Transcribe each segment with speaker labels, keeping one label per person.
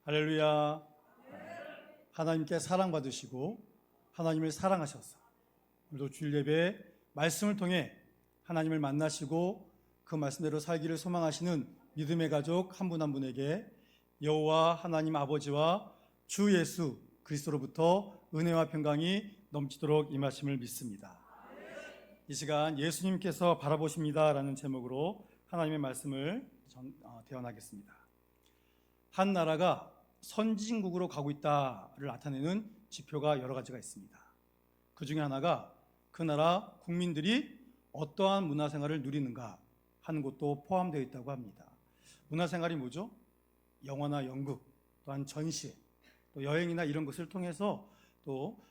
Speaker 1: 할렐루야. 하나님께 사랑받으시고 하나님을 사랑하셔서 오늘도 주일 예배 말씀을 통해 하나님을 만나시고 그 말씀대로 살기를 소망하시는 믿음의 가족 한 분 한 분에게 여호와 하나님 아버지와 주 예수 그리스도로부터 은혜와 평강이 넘치도록 임하심을 믿습니다. 이 시간 예수님께서 바라보십니다 라는 제목으로 하나님의 말씀을 대언하겠습니다. 한 나라가 선진국으로 가고 있다를 나타내는 지표가 여러 가지가 있습니다. 그 중에 하나가 그 나라 국민들이 어떠한 문화생활을 누리는가 하는 것도 포함되어 있다고 합니다. 문화생활이 뭐죠? 영화나 연극, 또한 전시회, 또 여행이나 이런 것을 통해서 또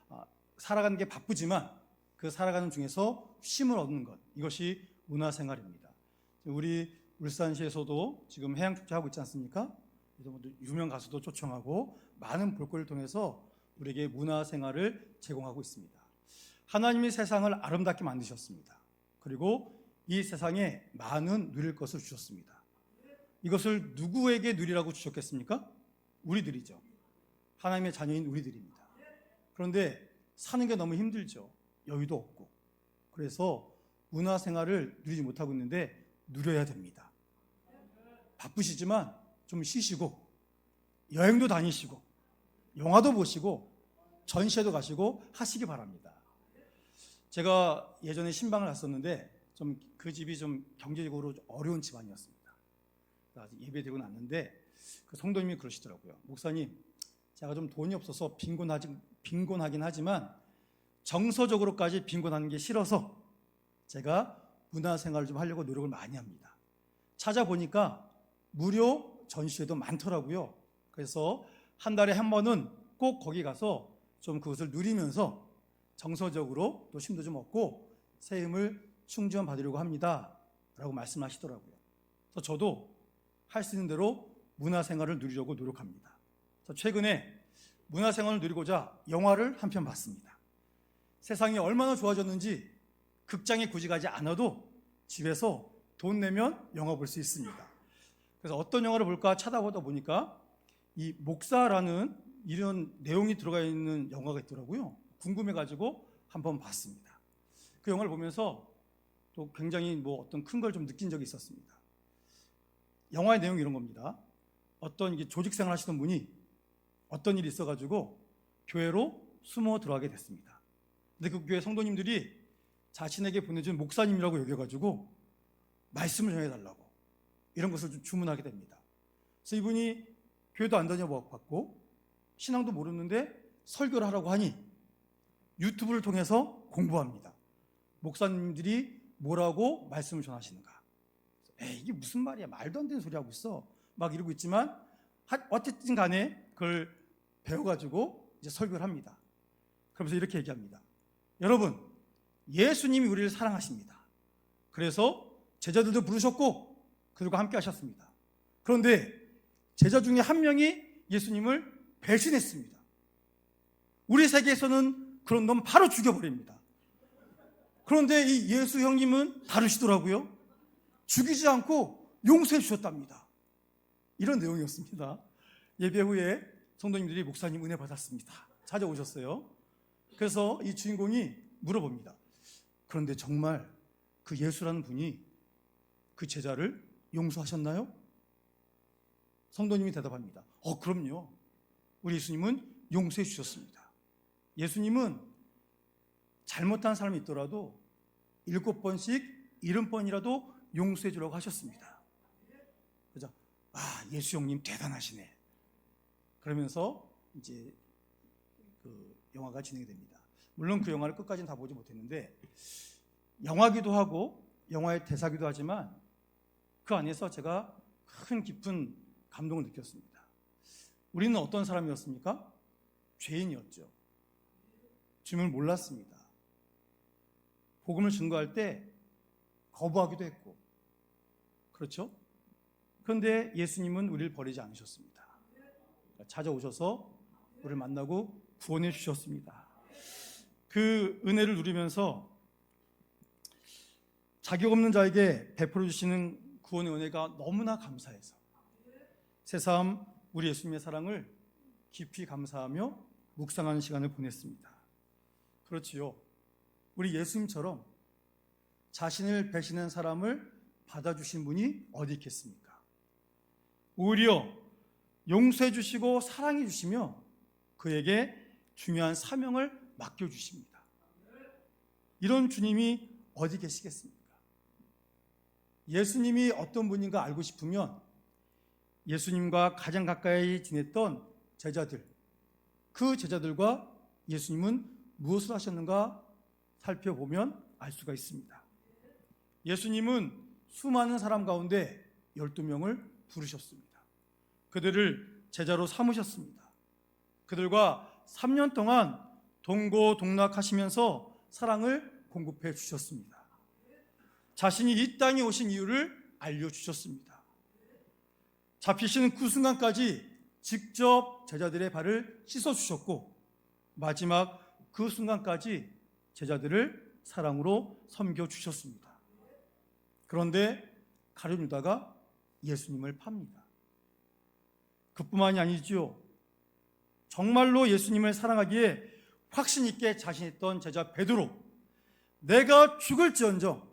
Speaker 1: 살아가는 게 바쁘지만 그 살아가는 중에서 쉼을 얻는 것, 이것이 문화생활입니다. 우리 울산시에서도 지금 해양축제 하고 있지 않습니까? 유명 가수도 초청하고 많은 볼거리를 통해서 우리에게 문화생활을 제공하고 있습니다. 하나님이 세상을 아름답게 만드셨습니다. 그리고 이 세상에 많은 누릴 것을 주셨습니다. 이것을 누구에게 누리라고 주셨겠습니까? 우리들이죠. 하나님의 자녀인 우리들입니다. 그런데 사는 게 너무 힘들죠. 여유도 없고. 그래서 문화생활을 누리지 못하고 있는데 누려야 됩니다. 바쁘시지만 좀 쉬시고 여행도 다니시고 영화도 보시고 전시회도 가시고 하시기 바랍니다. 제가 예전에 신방을 갔었는데 그 집이 좀 경제적으로 어려운 집안이었습니다. 예배드리고 났는데 그 성도님이 그러시더라고요. 목사님, 제가 좀 돈이 없어서 빈곤하긴 하지만 정서적으로까지 빈곤하는 게 싫어서 제가 문화생활을 좀 하려고 노력을 많이 합니다. 찾아보니까 무료 전시회도 많더라고요. 그래서 한 달에 한 번은 꼭 거기 가서 좀 그것을 누리면서 정서적으로 또 쉼도 좀 얻고 새 힘을 충전 받으려고 합니다 라고 말씀하시더라고요. 그래서 저도 할 수 있는 대로 문화생활을 누리려고 노력합니다. 그래서 최근에 문화생활을 누리고자 영화를 한 편 봤습니다. 세상이 얼마나 좋아졌는지 극장에 굳이 가지 않아도 집에서 돈 내면 영화 볼 수 있습니다. 그래서 어떤 영화를 볼까 찾아보다 보니까 이 목사라는 이런 내용이 들어가 있는 영화가 있더라고요. 궁금해가지고 한번 봤습니다. 그 영화를 보면서 또 굉장히 어떤 큰 걸 좀 느낀 적이 있었습니다. 영화의 내용이 이런 겁니다. 어떤 조직생활 하시던 분이 어떤 일이 있어가지고 교회로 숨어 들어가게 됐습니다. 근데 그 교회 성도님들이 자신에게 보내준 목사님이라고 여겨가지고 말씀을 전해달라고 이런 것을 좀 주문하게 됩니다. 그래서 이분이 교회도 안 다녀봤고 신앙도 모르는데 설교를 하라고 하니 유튜브를 통해서 공부합니다. 목사님들이 뭐라고 말씀을 전하시는가. 이게 무슨 말이야, 말도 안 되는 소리 하고 있어 막 이러고 있지만 어쨌든 간에 그걸 배워가지고 이제 설교를 합니다. 그러면서 이렇게 얘기합니다. 여러분, 예수님이 우리를 사랑하십니다. 그래서 제자들도 부르셨고 그들과 함께 하셨습니다. 그런데 제자 중에 한 명이 예수님을 배신했습니다. 우리 세계에서는 그런 놈 바로 죽여버립니다. 그런데 이 예수 형님은 다르시더라고요. 죽이지 않고 용서해 주셨답니다. 이런 내용이었습니다. 예배 후에 성도님들이 목사님 은혜 받았습니다 찾아오셨어요. 그래서 이 주인공이 물어봅니다. 그런데 정말 그 예수라는 분이 그 제자를 용서하셨나요? 성도님이 대답합니다. 그럼요. 우리 예수님은 용서해 주셨습니다. 예수님은 잘못한 사람이 있더라도 7번씩 70번이라도 용서해 주라고 하셨습니다. 그래서 예수 형님 대단하시네. 그러면서 이제 그 영화가 진행이 됩니다. 물론 그 영화를 끝까지는 다 보지 못했는데 영화기도 하고 영화의 대사기도 하지만 그 안에서 제가 큰 깊은 감동을 느꼈습니다. 우리는 어떤 사람이었습니까? 죄인이었죠. 주님을 몰랐습니다. 복음을 증거할 때 거부하기도 했고, 그렇죠? 그런데 예수님은 우리를 버리지 않으셨습니다. 찾아오셔서 우리를 만나고 구원해 주셨습니다. 그 은혜를 누리면서 자격 없는 자에게 베풀어 주시는 구원의 은혜가 너무나 감사해서 새삼 우리 예수님의 사랑을 깊이 감사하며 묵상하는 시간을 보냈습니다. 그렇지요. 우리 예수님처럼 자신을 배신한 사람을 받아주신 분이 어디 있겠습니까? 오히려 용서해 주시고 사랑해 주시며 그에게 중요한 사명을 맡겨주십니다. 이런 주님이 어디 계시겠습니까? 예수님이 어떤 분인가 알고 싶으면 예수님과 가장 가까이 지냈던 제자들, 그 제자들과 예수님은 무엇을 하셨는가 살펴보면 알 수가 있습니다. 예수님은 수많은 사람 가운데 12명을 부르셨습니다. 그들을 제자로 삼으셨습니다. 그들과 3년 동안 동고동락하시면서 사랑을 공급해 주셨습니다. 자신이 이 땅에 오신 이유를 알려주셨습니다. 잡히시는 그 순간까지 직접 제자들의 발을 씻어주셨고 마지막 그 순간까지 제자들을 사랑으로 섬겨주셨습니다. 그런데 가룟 유다가 예수님을 팝니다. 그뿐만이 아니지요. 정말로 예수님을 사랑하기에 확신 있게 자신있던 제자 베드로, 내가 죽을지언정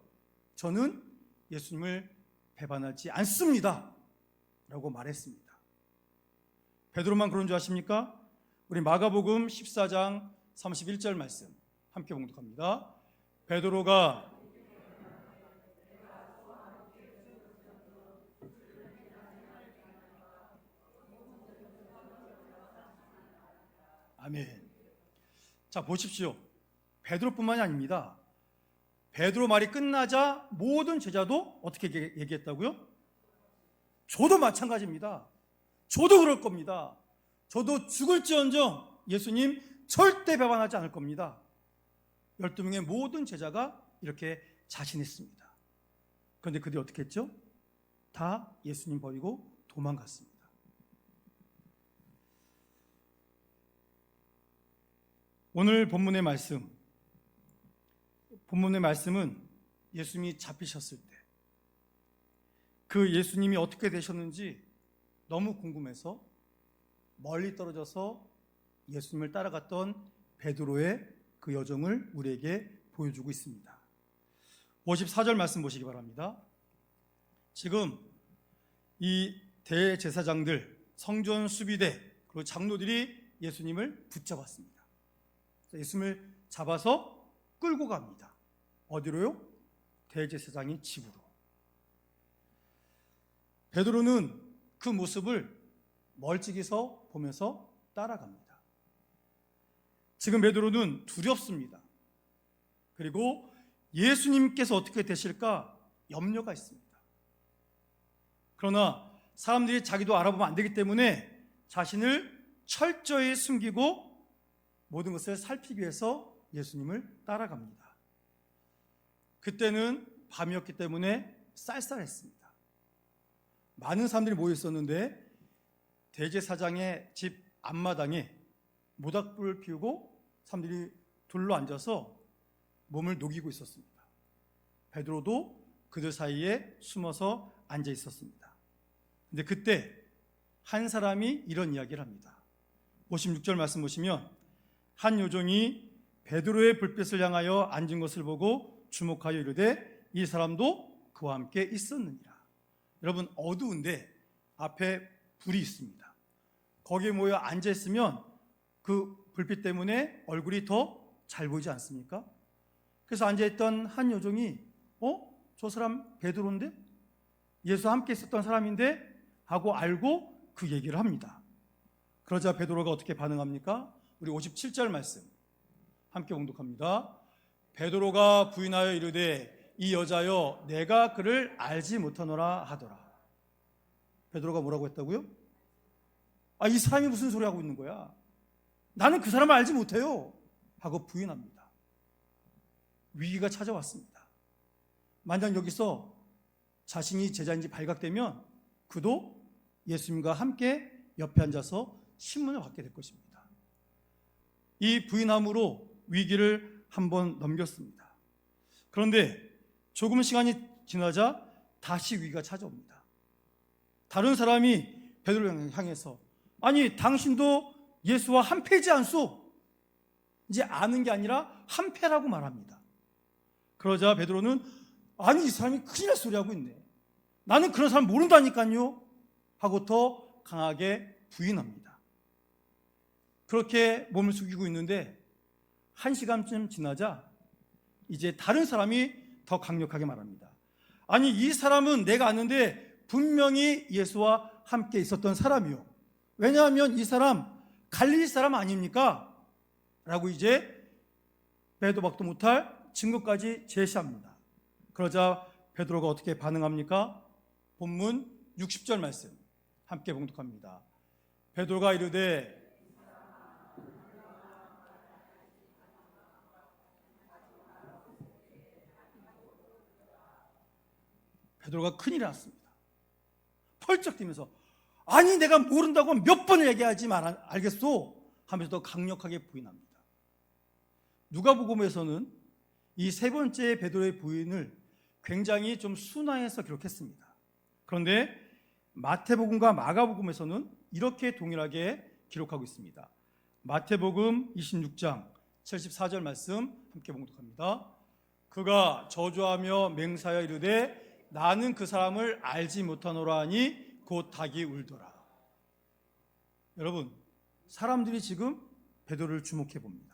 Speaker 1: 저는 예수님을 배반하지 않습니다 라고 말했습니다. 베드로만 그런 줄 아십니까? 우리 마가복음 14장 31절 말씀 함께 봉독합니다. 베드로가 아멘. 자, 보십시오. 베드로뿐만이 아닙니다. 베드로 말이 끝나자 모든 제자도 어떻게 얘기했다고요? 저도 마찬가지입니다. 저도 그럴 겁니다. 저도 죽을지언정 예수님 절대 배반하지 않을 겁니다. 12명의 모든 제자가 이렇게 자신했습니다. 그런데 그들이 어떻게 했죠? 다 예수님 버리고 도망갔습니다. 오늘 본문의 말씀은 예수님이 잡히셨을 때 그 예수님이 어떻게 되셨는지 너무 궁금해서 멀리 떨어져서 예수님을 따라갔던 베드로의 그 여정을 우리에게 보여주고 있습니다. 54절 말씀 보시기 바랍니다. 지금 이 대제사장들, 성전 수비대, 그리고 장로들이 예수님을 붙잡았습니다. 예수님을 잡아서 끌고 갑니다. 어디로요? 대제사장의 집으로. 베드로는 그 모습을 멀찍이서 보면서 따라갑니다. 지금 베드로는 두렵습니다. 그리고 예수님께서 어떻게 되실까 염려가 있습니다. 그러나 사람들이 자기도 알아보면 안 되기 때문에 자신을 철저히 숨기고 모든 것을 살피기 위해서 예수님을 따라갑니다. 그때는 밤이었기 때문에 쌀쌀했습니다. 많은 사람들이 모여 있었는데 대제사장의 집 앞마당에 모닥불을 피우고 사람들이 둘러 앉아서 몸을 녹이고 있었습니다. 베드로도 그들 사이에 숨어서 앉아 있었습니다. 근데 그때 한 사람이 이런 이야기를 합니다. 56절 말씀 보시면 한 요정이 베드로의 불빛을 향하여 앉은 것을 보고 주목하여 이르되 이 사람도 그와 함께 있었느니라. 여러분, 어두운데 앞에 불이 있습니다. 거기에 모여 앉아 있으면 그 불빛 때문에 얼굴이 더 잘 보이지 않습니까? 그래서 앉아있던 한 여종이 저 사람 베드로인데? 예수와 함께 있었던 사람인데? 하고 알고 그 얘기를 합니다. 그러자 베드로가 어떻게 반응합니까? 우리 57절 말씀 함께 봉독합니다. 베드로가 부인하여 이르되 이 여자여 내가 그를 알지 못하노라 하더라. 베드로가 뭐라고 했다고요? 이 사람이 무슨 소리 하고 있는 거야? 나는 그 사람을 알지 못해요 하고 부인합니다. 위기가 찾아왔습니다. 만약 여기서 자신이 제자인지 발각되면 그도 예수님과 함께 옆에 앉아서 신문을 받게 될 것입니다. 이 부인함으로 위기를 한번 넘겼습니다. 그런데 조금 시간이 지나자 다시 위기가 찾아옵니다. 다른 사람이 베드로를 향해서 아니 당신도 예수와 한패지 않소? 이제 아는 게 아니라 한패라고 말합니다. 그러자 베드로는 아니 이 사람이 큰일 날 소리 하고 있네. 나는 그런 사람 모른다니까요 하고 더 강하게 부인합니다. 그렇게 몸을 숙이고 있는데 1시간쯤 지나자 이제 다른 사람이 더 강력하게 말합니다. 아니 이 사람은 내가 아는데 분명히 예수와 함께 있었던 사람이요. 왜냐하면 이 사람 갈릴리 사람 아닙니까? 라고 이제 빼도 박도 못할 증거까지 제시합니다. 그러자 베드로가 어떻게 반응합니까? 본문 60절 말씀 함께 봉독합니다. 베드로가 이르되 베드로가 큰일이 났습니다. 펄쩍 뛰면서 아니 내가 모른다고 몇 번을 얘기하지 말 알겠소? 하면서 더 강력하게 부인합니다. 누가복음에서는 이 세 번째 베드로의 부인을 굉장히 좀 순화해서 기록했습니다. 그런데 마태복음과 마가복음에서는 이렇게 동일하게 기록하고 있습니다. 마태복음 26장 74절 말씀 함께 봉독합니다. 그가 저주하며 맹세하여 이르되 나는 그 사람을 알지 못하노라 하니 곧 닭이 울더라. 여러분, 사람들이 지금 베드로를 주목해 봅니다.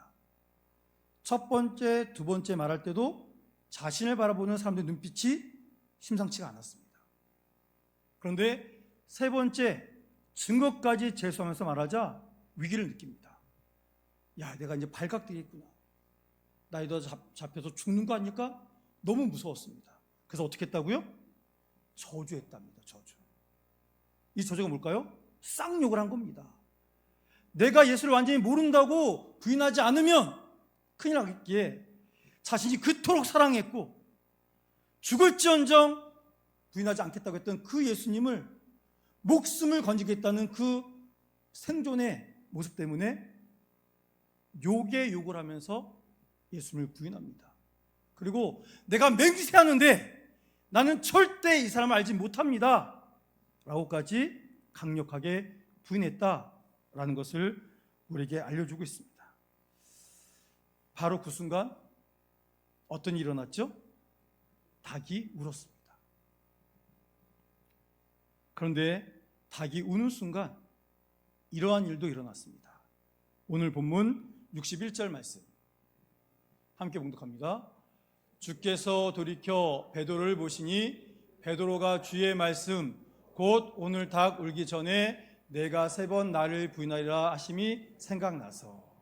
Speaker 1: 첫 번째, 두 번째 말할 때도 자신을 바라보는 사람들의 눈빛이 심상치가 않았습니다. 그런데 세 번째, 증거까지 제시하면서 말하자 위기를 느낍니다. 야, 내가 이제 발각되겠구나. 나 이러다 잡혀서 죽는 거 아닐까? 너무 무서웠습니다. 그래서 어떻게 했다고요? 저주했답니다. 저주. 이 저주가 뭘까요? 쌍욕을 한 겁니다. 내가 예수를 완전히 모른다고 부인하지 않으면 큰일 나겠기에 자신이 그토록 사랑했고 죽을지언정 부인하지 않겠다고 했던 그 예수님을 목숨을 건지겠다는 그 생존의 모습 때문에 욕에 욕을 하면서 예수님을 부인합니다. 그리고 내가 맹세하는데 나는 절대 이 사람을 알지 못합니다 라고까지 강력하게 부인했다라는 것을 우리에게 알려주고 있습니다. 바로 그 순간 어떤 일이 일어났죠? 닭이 울었습니다. 그런데 닭이 우는 순간 이러한 일도 일어났습니다. 오늘 본문 61절 말씀 함께 봉독합니다. 주께서 돌이켜 베드로를 보시니 베드로가 주의 말씀 곧 오늘 닭 울기 전에 내가 3번 나를 부인하리라 하심이 생각나서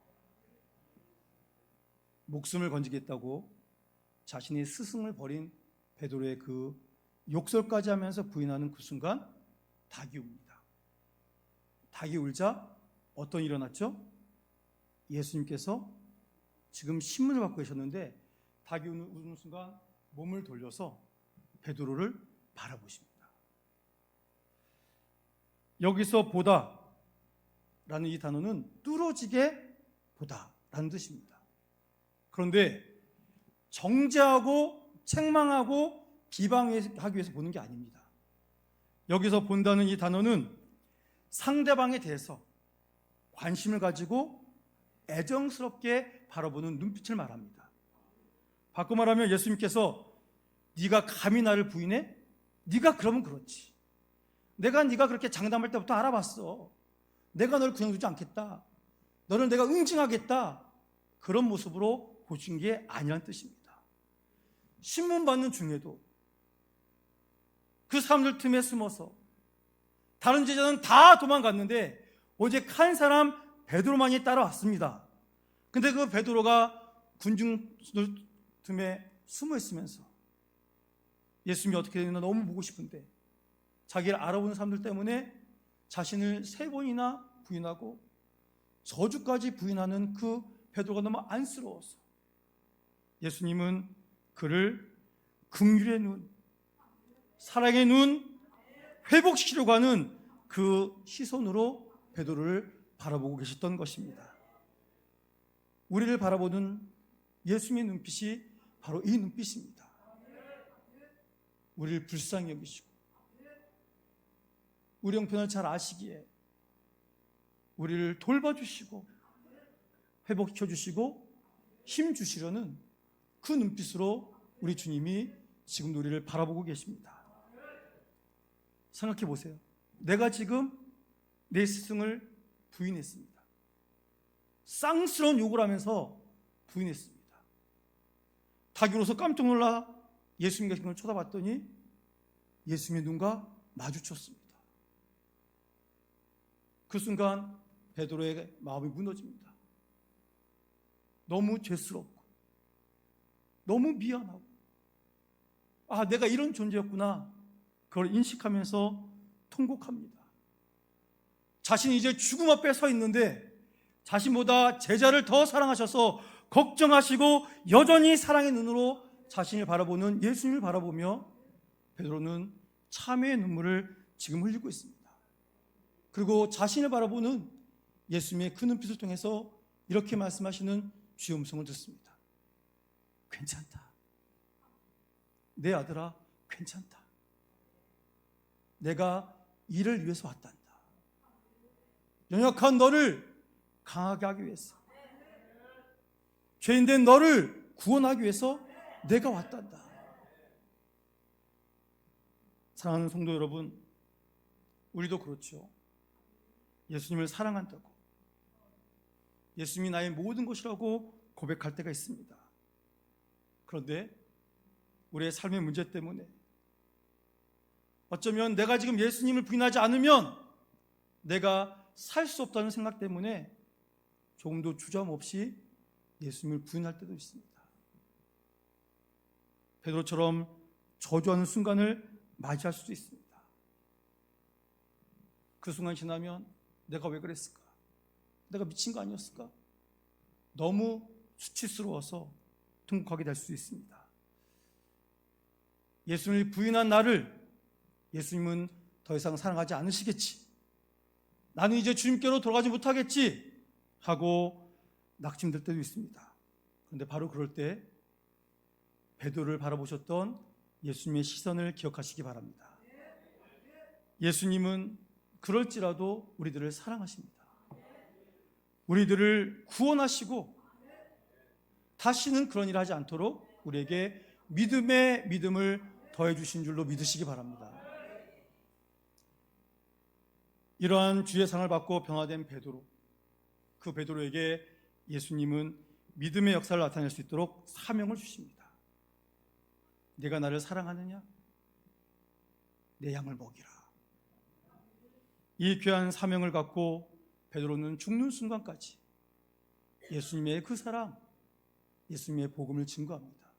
Speaker 1: 목숨을 건지겠다고 자신의 스승을 버린 베드로의 그 욕설까지 하면서 부인하는 그 순간 닭이 웁니다. 닭이 울자 어떤 일이 일어났죠? 예수님께서 지금 신문을 받고 계셨는데 닭이 우는 순간 몸을 돌려서 베드로를 바라보십니다. 여기서 보다 라는 이 단어는 뚫어지게 보다 라는 뜻입니다. 그런데 정죄하고 책망하고 비방하기 위해서 보는 게 아닙니다. 여기서 본다는 이 단어는 상대방에 대해서 관심을 가지고 애정스럽게 바라보는 눈빛을 말합니다. 바꿔 말하면 예수님께서 네가 감히 나를 부인해? 네가 그러면 그렇지. 내가 네가 그렇게 장담할 때부터 알아봤어. 내가 널 그냥 두지 않겠다. 너를 내가 응징하겠다. 그런 모습으로 보신 게 아니라는 뜻입니다. 신문 받는 중에도 그 사람들 틈에 숨어서 다른 제자는 다 도망갔는데 오직 한 사람 베드로만이 따라왔습니다. 근데 그 베드로가 군중들 틈에 숨어 있으면서 예수님이 어떻게 되나 너무 보고 싶은데 자기를 알아보는 사람들 때문에 자신을 3번이나 부인하고 저주까지 부인하는 그 베드로가 너무 안쓰러워서 예수님은 그를 긍휼의 눈, 사랑의 눈, 회복시키려고 하는 그 시선으로 베드로를 바라보고 계셨던 것입니다. 우리를 바라보는 예수님의 눈빛이 바로 이 눈빛입니다. 우리를 불쌍히 여기시고 우리 형편을 잘 아시기에 우리를 돌봐주시고 회복시켜주시고 힘주시려는 그 눈빛으로 우리 주님이 지금 우리를 바라보고 계십니다. 생각해 보세요. 내가 지금 내 스승을 부인했습니다. 쌍스러운 욕을 하면서 부인했습니다. 다기로서 깜짝 놀라 예수님 계신 걸 쳐다봤더니 예수님의 눈과 마주쳤습니다. 그 순간 베드로의 마음이 무너집니다. 너무 죄스럽고 너무 미안하고 내가 이런 존재였구나, 그걸 인식하면서 통곡합니다. 자신이 이제 죽음 앞에 서 있는데 자신보다 제자를 더 사랑하셔서 걱정하시고 여전히 사랑의 눈으로 자신을 바라보는 예수님을 바라보며 베드로는 참회의 눈물을 지금 흘리고 있습니다. 그리고 자신을 바라보는 예수님의 그 눈빛을 통해서 이렇게 말씀하시는 주의 음성을 듣습니다. 괜찮다. 내 아들아, 괜찮다. 내가 이를 위해서 왔단다. 연약한 너를 강하게 하기 위해서, 죄인된 너를 구원하기 위해서 내가 왔단다. 사랑하는 성도 여러분, 우리도 그렇죠. 예수님을 사랑한다고, 예수님이 나의 모든 것이라고 고백할 때가 있습니다. 그런데 우리의 삶의 문제 때문에, 어쩌면 내가 지금 예수님을 부인하지 않으면 내가 살 수 없다는 생각 때문에 조금도 주저함없이 예수님을 부인할 때도 있습니다. 베드로처럼 저주하는 순간을 맞이할 수도 있습니다. 그 순간 지나면 내가 왜 그랬을까? 내가 미친 거 아니었을까? 너무 수치스러워서 통곡하게 될 수 있습니다. 예수님을 부인한 나를 예수님은 더 이상 사랑하지 않으시겠지, 나는 이제 주님께로 돌아가지 못하겠지 하고 낙심될 때도 있습니다. 그런데 바로 그럴 때 베드로를 바라보셨던 예수님의 시선을 기억하시기 바랍니다. 예수님은 그럴지라도 우리들을 사랑하십니다. 우리들을 구원하시고 다시는 그런 일을 하지 않도록 우리에게 믿음의 믿음을 더해 주신 줄로 믿으시기 바랍니다. 이러한 주의 상을 받고 변화된 베드로, 그 베드로에게 예수님은 믿음의 역사를 나타낼 수 있도록 사명을 주십니다. 네가 나를 사랑하느냐? 내 양을 먹이라. 이 귀한 사명을 갖고 베드로는 죽는 순간까지 예수님의 그 사랑, 예수님의 복음을 증거합니다.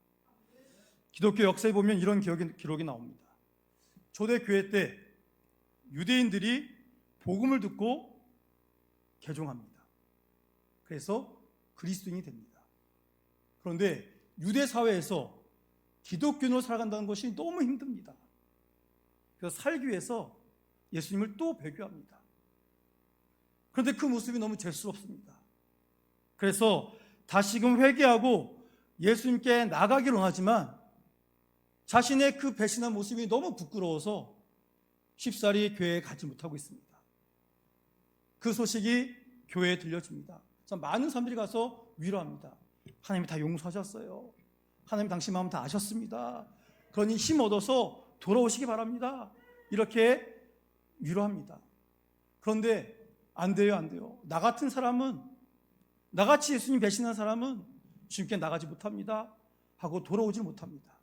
Speaker 1: 기독교 역사에 보면 이런 기록이 나옵니다. 초대교회 때 유대인들이 복음을 듣고 개종합니다. 그래서 그리스도인이 됩니다. 그런데 유대 사회에서 기독교인으로 살아간다는 것이 너무 힘듭니다. 그래서 살기 위해서 예수님을 또 배교합니다. 그런데 그 모습이 너무 죄스럽습니다. 그래서 다시금 회개하고 예수님께 나가기를 원하지만 자신의 그 배신한 모습이 너무 부끄러워서 쉽사리 교회에 가지 못하고 있습니다. 그 소식이 교회에 들려집니다. 그래서 많은 사람들이 가서 위로합니다. 하나님이 다 용서하셨어요. 하나님 당신 마음 다 아셨습니다. 그러니 힘 얻어서 돌아오시기 바랍니다. 이렇게 위로합니다. 그런데 안 돼요. 나 같은 사람은, 나같이 예수님 배신한 사람은 주님께 나가지 못합니다 하고 돌아오지 못합니다.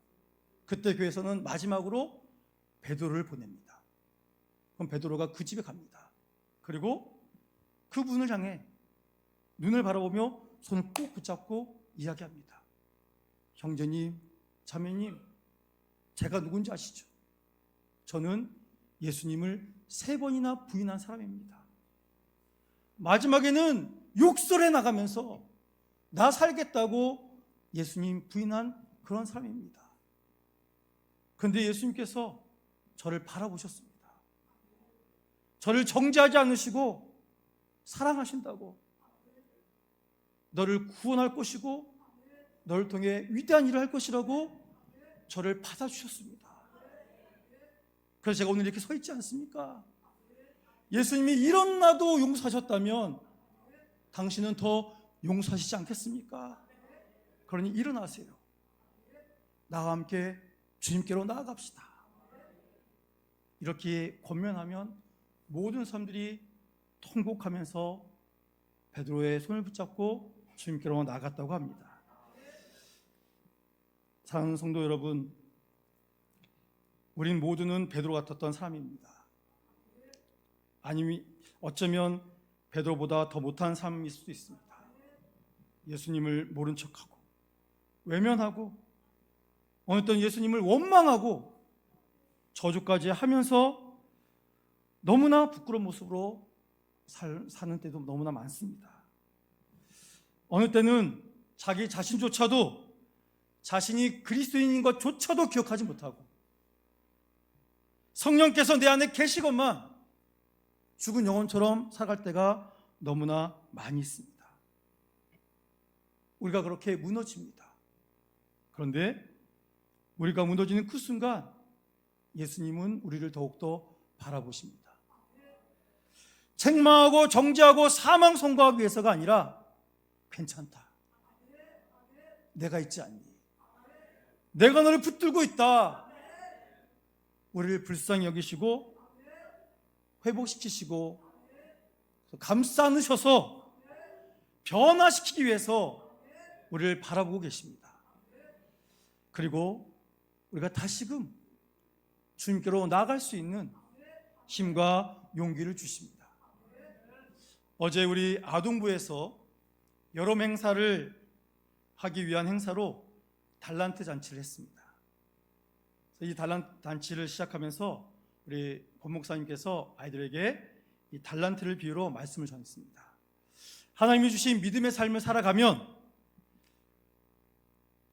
Speaker 1: 그때 교회에서는 마지막으로 베드로를 보냅니다. 그럼 베드로가 그 집에 갑니다. 그리고 그분을 향해 눈을 바라보며 손을 꼭 붙잡고 이야기합니다. 형제님, 자매님, 제가 누군지 아시죠? 저는 예수님을 3번이나 부인한 사람입니다. 마지막에는 욕설해 나가면서 나 살겠다고 예수님 부인한 그런 사람입니다. 그런데 예수님께서 저를 바라보셨습니다. 저를 정죄하지 않으시고 사랑하신다고, 너를 구원할 것이고 너를 통해 위대한 일을 할 것이라고 저를 받아주셨습니다. 그래서 제가 오늘 이렇게 서 있지 않습니까? 예수님이 이런 나도 용서하셨다면 당신은 더 용서하시지 않겠습니까? 그러니 일어나세요. 나와 함께 주님께로 나아갑시다. 이렇게 권면하면 모든 사람들이 통곡하면서 베드로의 손을 붙잡고 주님께로 나아갔다고 합니다. 사랑하는 성도 여러분, 우린 모두는 베드로 같았던 사람입니다. 아니면 어쩌면 베드로보다 더 못한 삶일 수도 있습니다. 예수님을 모른 척하고 외면하고 어느 때는 예수님을 원망하고 저주까지 하면서 너무나 부끄러운 모습으로 사는 때도 너무나 많습니다. 어느 때는 자기 자신조차도 자신이 그리스도인인 것조차도 기억하지 못하고 성령께서 내 안에 계시건만 죽은 영혼처럼 살아갈 때가 너무나 많이 있습니다. 우리가 그렇게 무너집니다. 그런데 우리가 무너지는 그 순간 예수님은 우리를 더욱더 바라보십니다. 책망하고 정죄하고 사망 선고하기 위해서가 아니라 괜찮다. 내가 있지 않니? 내가 너를 붙들고 있다. 우리를 불쌍히 여기시고 회복시키시고 감싸 안으셔서 변화시키기 위해서 우리를 바라보고 계십니다. 그리고 우리가 다시금 주님께로 나아갈 수 있는 힘과 용기를 주십니다. 어제 우리 아동부에서 여름 행사를 하기 위한 행사로 달란트 잔치를 했습니다. 이 달란트 잔치를 시작하면서 우리 권 목사님께서 아이들에게 이 달란트를 비유로 말씀을 전했습니다. 하나님이 주신 믿음의 삶을 살아가면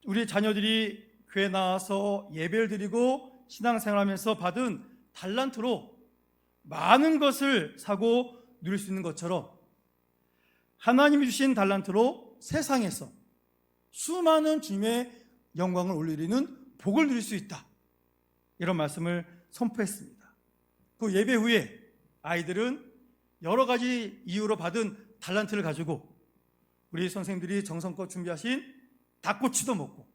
Speaker 1: 우리 자녀들이 교회 나와서 예배를 드리고 신앙생활하면서 받은 달란트로 많은 것을 사고 누릴 수 있는 것처럼 하나님이 주신 달란트로 세상에서 수많은 주님의 영광을 올리는 복을 누릴 수 있다. 이런 말씀을 선포했습니다. 그 예배 후에 아이들은 여러 가지 이유로 받은 달란트를 가지고 우리 선생님들이 정성껏 준비하신 닭꼬치도 먹고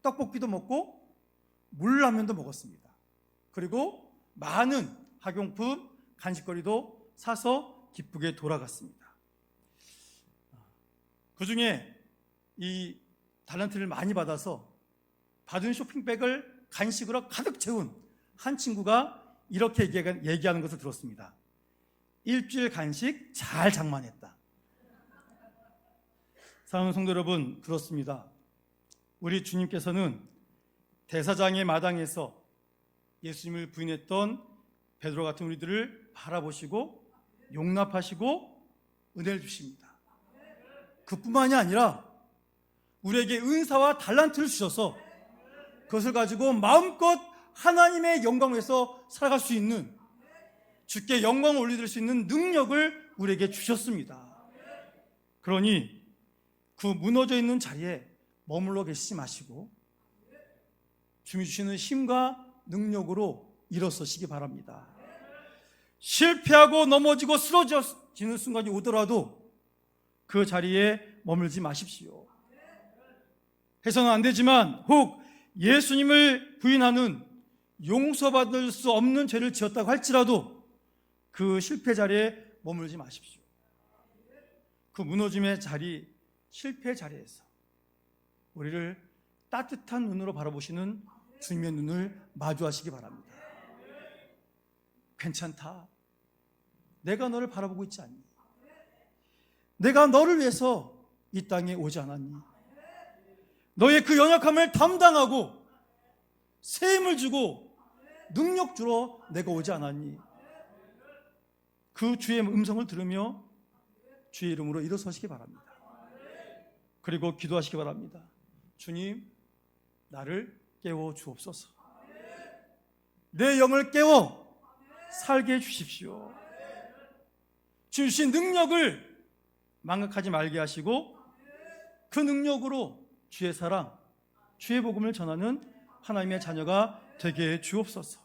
Speaker 1: 떡볶이도 먹고 물라면도 먹었습니다. 그리고 많은 학용품, 간식거리도 사서 기쁘게 돌아갔습니다. 그 중에 이 달란트를 많이 받아서 받은 쇼핑백을 간식으로 가득 채운 한 친구가 이렇게 얘기하는 것을 들었습니다. 일주일 간식 잘 장만했다. 사랑하는 성도 여러분, 그렇습니다. 우리 주님께서는 대사장의 마당에서 예수님을 부인했던 베드로 같은 우리들을 바라보시고 용납하시고 은혜를 주십니다. 그뿐만이 아니라 우리에게 은사와 달란트를 주셔서 그것을 가지고 마음껏 하나님의 영광을 위해서 살아갈 수 있는, 주께 영광을 올려드릴 수 있는 능력을 우리에게 주셨습니다. 그러니 그 무너져 있는 자리에 머물러 계시지 마시고 주님이 주시는 힘과 능력으로 일어서시기 바랍니다. 실패하고 넘어지고 쓰러지는 순간이 오더라도 그 자리에 머물지 마십시오. 해서는 안 되지만 혹 예수님을 부인하는 용서받을 수 없는 죄를 지었다고 할지라도 그 실패 자리에 머물지 마십시오. 그 무너짐의 자리, 실패 자리에서 우리를 따뜻한 눈으로 바라보시는 주님의 눈을 마주하시기 바랍니다. 괜찮다. 내가 너를 바라보고 있지 않니? 내가 너를 위해서 이 땅에 오지 않았니? 너의 그 연약함을 담당하고 새 힘을 주고 능력 주러 내가 오지 않았니? 그 주의 음성을 들으며 주의 이름으로 일어서시기 바랍니다. 그리고 기도하시기 바랍니다. 주님, 나를 깨워 주옵소서. 내 영을 깨워 살게 해주십시오. 주신 능력을 망각하지 말게 하시고 그 능력으로 주의 사랑, 주의 복음을 전하는 하나님의 자녀가 되게 해 주옵소서.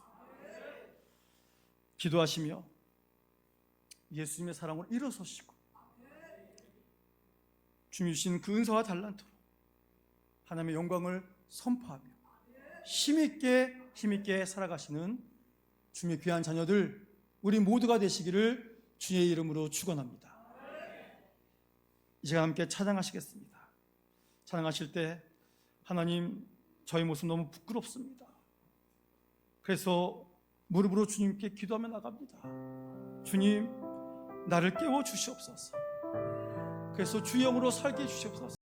Speaker 1: 기도하시며 예수님의 사랑으로 일어서시고 주님 주신 그 은사와 달란트로 하나님의 영광을 선포하며 힘있게 살아가시는 주님의 귀한 자녀들 우리 모두가 되시기를 주의 이름으로 축원합니다. 이제 함께 찬양하시겠습니다. 찬양하실 때 하나님 저희 모습 너무 부끄럽습니다. 그래서 무릎으로 주님께 기도하며 나갑니다. 주님 나를 깨워 주시옵소서. 그래서 주의 영으로 살게 해주시옵소서.